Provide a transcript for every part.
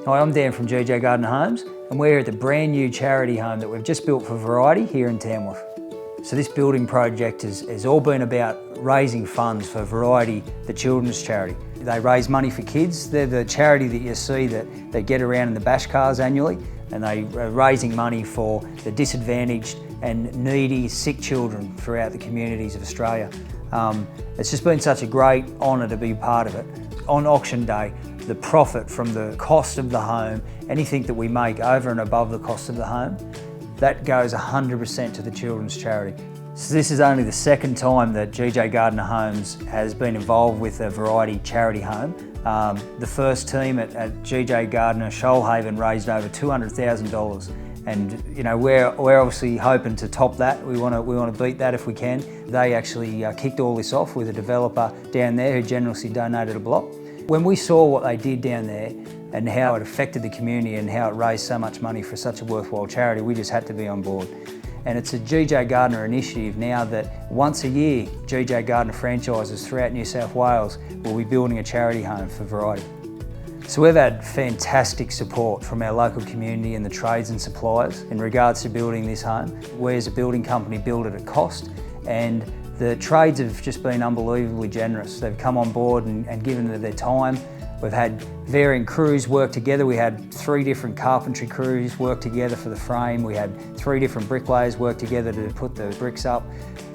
Hi, I'm Dan from GJ Gardner Homes, and we're at the brand new charity home that we've just built for Variety here in Tamworth. So this building project has all been about raising funds for Variety, the children's charity. They raise money for kids. They're the charity that you see that they get around in the bash cars annually, and they are raising money for the disadvantaged and needy sick children throughout the communities of Australia. It's just been such a great honour to be part of it. On auction day, the profit from the cost of the home, anything that we make over and above the cost of the home, that goes 100% to the children's charity. So this is only the second time that GJ Gardner Homes has been involved with a Variety charity home. The first team at GJ Gardner Shoalhaven raised over $200,000, and you know we're obviously hoping to top that. We want to beat that if we can. They actually kicked all this off with a developer down there who generously donated a block. When we saw what they did down there and how it affected the community and how it raised so much money for such a worthwhile charity, we just had to be on board. And it's a GJ Gardner initiative now that once a year, GJ Gardner franchises throughout New South Wales will be building a charity home for Variety. So we've had fantastic support from our local community and the trades and suppliers in regards to building this home. We as a building company build it at cost, and the trades have just been unbelievably generous. They've come on board and given it their time. We've had varying crews work together. We had 3 different carpentry crews work together for the frame. We had 3 different bricklayers work together to put the bricks up.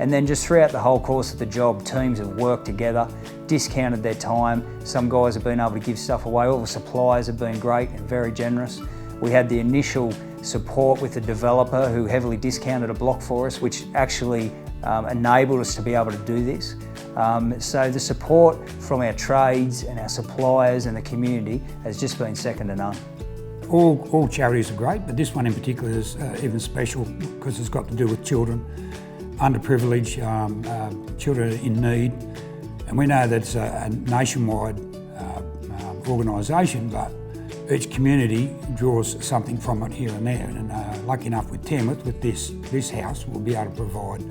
And then just throughout the whole course of the job, teams have worked together, discounted their time. Some guys have been able to give stuff away. All the suppliers have been great and very generous. We had the initial support with the developer who heavily discounted a block for us, which actually enabled us to be able to do this. So the support from our trades and our suppliers and the community has just been second to none. All charities are great, but this one in particular is even special because it's got to do with children, underprivileged, children in need. And we know that it's a nationwide organisation, but each community draws something from it here and there. And lucky enough with Tamworth, with this house, we'll be able to provide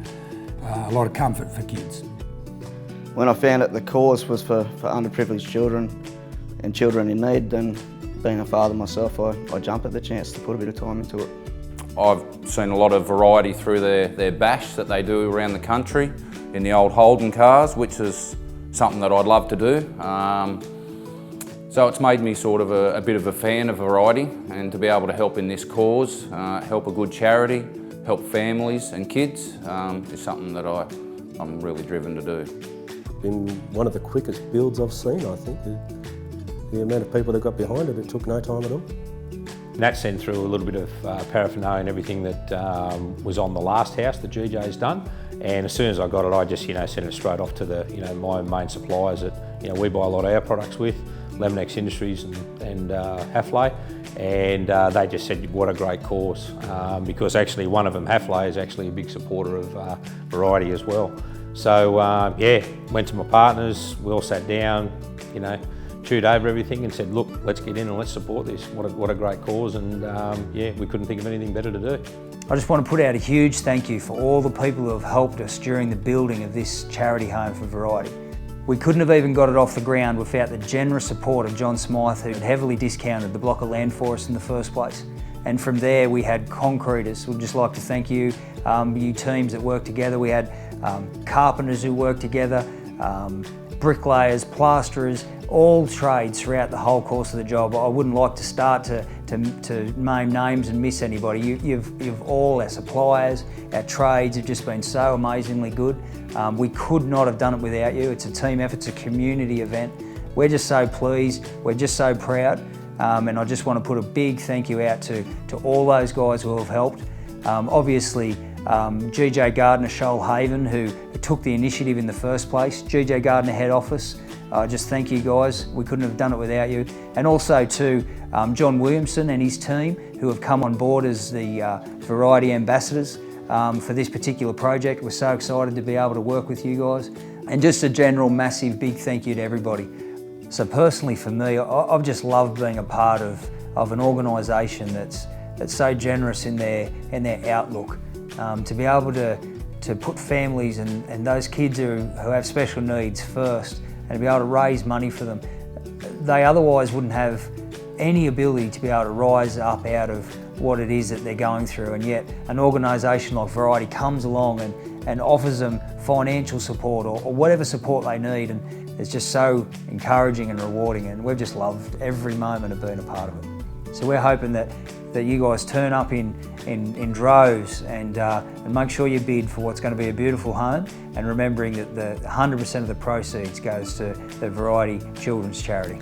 a lot of comfort for kids. When I found out the cause was for underprivileged children and children in need, then being a father myself, I jumped at the chance to put a bit of time into it. I've seen a lot of variety through their bash that they do around the country in the old Holden cars, which is something that I'd love to do. So it's made me sort of a bit of a fan of Variety, and to be able to help in this cause, help a good charity, help families and kids is something that I'm really driven to do. Been one of the quickest builds I've seen, I think. The amount of people that got behind it, it took no time at all. Nat sent through a little bit of paraphernalia and everything that was on the last house that GJ's done, and as soon as I got it, I just sent it straight off to the my main suppliers that we buy a lot of our products with, Laminex Industries and Hafley, and they just said what a great cause, because actually one of them, Hafley, is actually a big supporter of Variety as well. So went to my partners, we all sat down, chewed over everything and said, look, let's get in and let's support this. What a great cause, and we couldn't think of anything better to do. I just want to put out a huge thank you for all the people who have helped us during the building of this charity home for Variety. We couldn't have even got it off the ground without the generous support of John Smythe, who heavily discounted the block of land for us in the first place. And from there we had concreters. We'd just like to thank you, you teams that worked together. We had carpenters who worked together, bricklayers, plasterers, all trades throughout the whole course of the job. I wouldn't like to start to name names and miss anybody. You've all, our suppliers, our trades have just been so amazingly good. We could not have done it without you. It's a team effort, it's a community event. We're just so pleased, we're just so proud, and I just want to put a big thank you out to all those guys who have helped. Obviously, GJ Gardner Shoalhaven, who took the initiative in the first place, GJ Gardner head office, just thank you guys, we couldn't have done it without you. And also to John Williamson and his team, who have come on board as the Variety ambassadors for this particular project. We're so excited to be able to work with you guys. And just a general massive big thank you to everybody. So personally for me, I've just loved being a part of an organisation that's so generous in their outlook. To be able to put families and those kids who have special needs first, and to be able to raise money for them. They otherwise wouldn't have any ability to be able to rise up out of what it is that they're going through, and yet an organisation like Variety comes along and offers them financial support or whatever support they need, and it's just so encouraging and rewarding, and we've just loved every moment of being a part of it. So we're hoping that you guys turn up in droves and make sure you bid for what's going to be a beautiful home, and remembering that 100% of the proceeds goes to the Variety Children's Charity.